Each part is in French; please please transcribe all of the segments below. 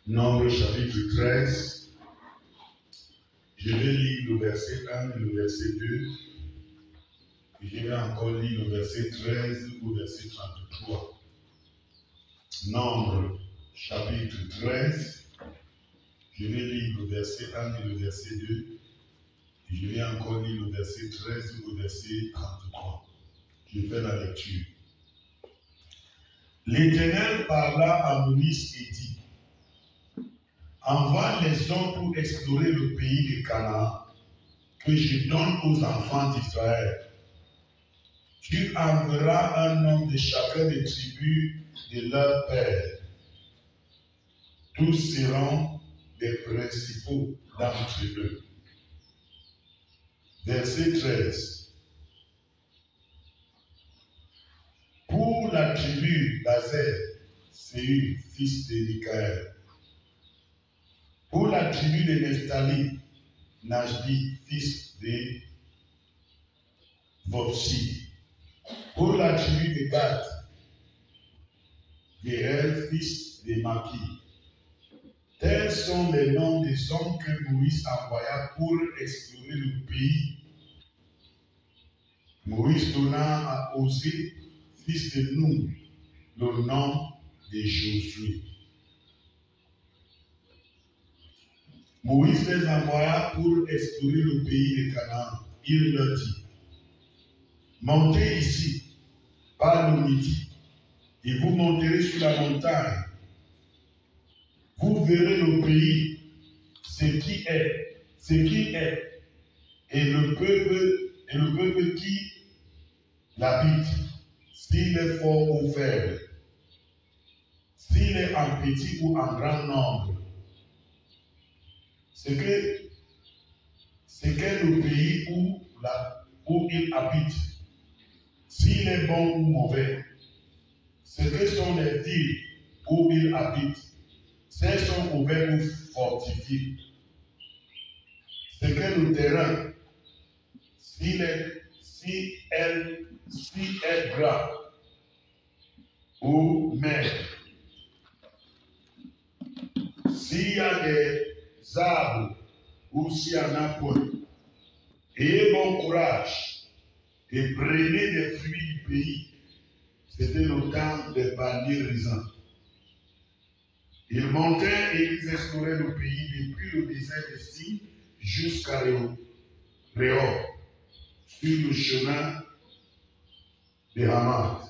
Nombre chapitre 13. Je vais lire le verset 1 et le verset 2. Et je vais encore lire le verset 13 au verset 33. Nombre chapitre 13. Je vais lire le verset 1 et le verset 2. Et je vais encore lire le verset 13 au verset 33. Je fais la lecture. L'Éternel parla à Moïse et dit: envoie les hommes pour explorer le pays de Canaan que je donne aux enfants d'Israël. Tu enverras un homme de chacun des tribus de leur père. Tous seront des principaux d'entre eux. Verset 13. Pour la tribu d'Azer, Séhu, fils de Michaël. Pour la tribu de Nephtali, Najdi, fils de Vopsi. Pour la tribu de Gad, Guéhel, fils de Maki. Tels sont les noms des hommes que Moïse envoya pour explorer le pays. Moïse donna à Osée, fils de Nun, le nom de Josué. Moïse les envoya pour explorer le pays de Canaan. Il leur dit: montez ici, par le midi, et vous monterez sur la montagne. Vous verrez le pays, ce qui est, et le peuple qui l'habite, s'il est fort ou faible, s'il est en petit ou en grand nombre. C'est qu'est le pays où il habite, s'il est bon ou mauvais. Ce que sont les villes où il habite, celles sont ouvertes ou fortifiées. C'est que le terrain, s'il est gras ou maigre, s'il y a des arbres ou s'il y en a point, ayez bon courage et prenez des fruits du pays. C'était le temps des palmiers raisins. Ils montaient et ils exploraient le pays depuis le désert de Sin jusqu'à Réor, sur le chemin de Hamath.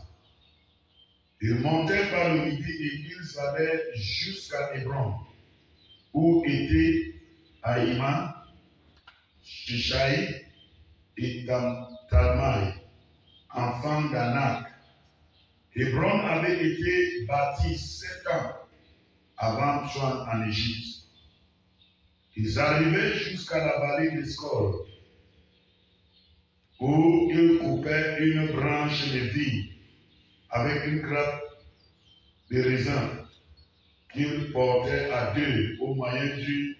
Ils montaient par le midi et ils allaient jusqu'à Hébron, où étaient Aïman, Shishai et Talmaï, enfants d'Anak. Hébron avait été bâti 7 ans avant d'entrer en Égypte. Ils arrivaient jusqu'à la vallée d'Escol, où ils coupaient une branche de vigne avec une grappe de raisin qu'ils portaient à deux au moyen d'une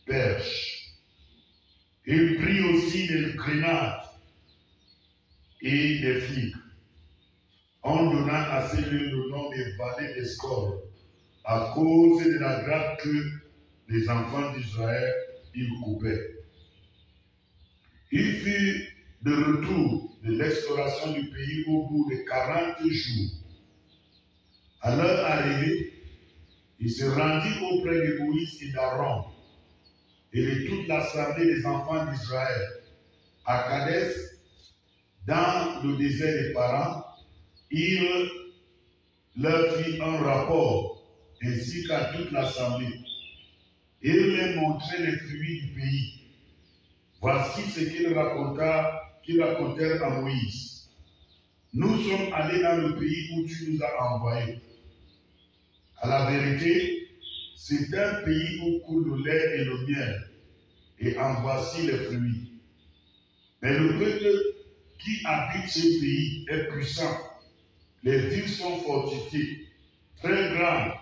perche. Ils prirent aussi des grenades et des figues. On donna à ces lieux le nom de vallée d'Escol à cause de la grappe que les enfants d'Israël ils coupaient. Ils furent de retour de l'exploration du pays au bout de 40 jours. À leur arrivée, ils se rendirent auprès de Moïse et d'Aaron et de toute l'assemblée des enfants d'Israël à Kadès, dans le désert des Paran. Il leur fit un rapport ainsi qu'à toute l'assemblée. Il leur montrait les fruits du pays. Voici ce qu'ils racontèrent à Moïse. Nous sommes allés dans le pays où tu nous as envoyés. À la vérité, c'est un pays où coule le lait et le miel, et en voici les fruits. Mais le peuple qui habite ce pays est puissant. Les villes sont fortifiées, très grandes.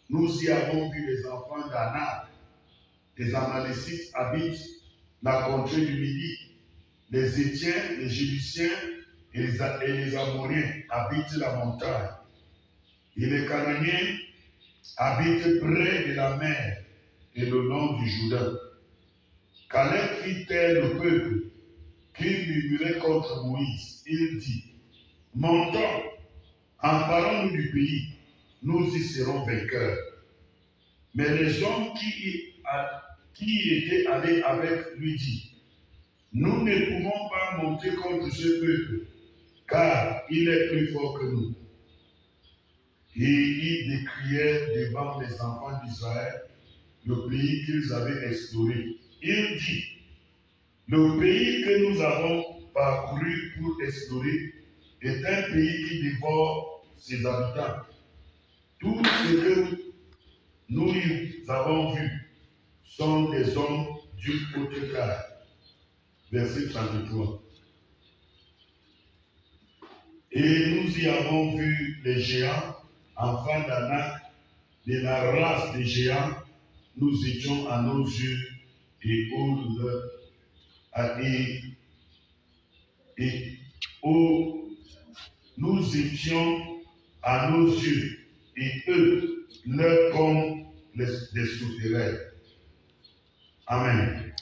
Nous y avons vu les enfants d'Anak. Les Amalécites habitent la contrée du Midi. Les Étiens, les Jébusiens et les Amoriens habitent la montagne. Et les Cananéens habitent près de la mer et le long du Jourdain. Caleb fit taire le peuple qui murmurait contre Moïse. Il dit, montons, emparons-nous du pays, nous y serons vainqueurs. Mais les hommes qui étaient allés avec lui dit, nous ne pouvons pas monter contre ce peuple, car il est plus fort que nous. Et ils décrièrent devant les enfants d'Israël le pays qu'ils avaient exploré. Il dit, le pays que nous avons parcouru pour explorer est un pays qui dévore ses habitants. Tout ce que nous avons vu sont des hommes du haute taille. Verset 33. Et nous y avons vu les géants, enfants d'Anak, de la race des géants, nous étions à nos yeux et nous étions à nos yeux et eux leur comme des souterrains. Amen.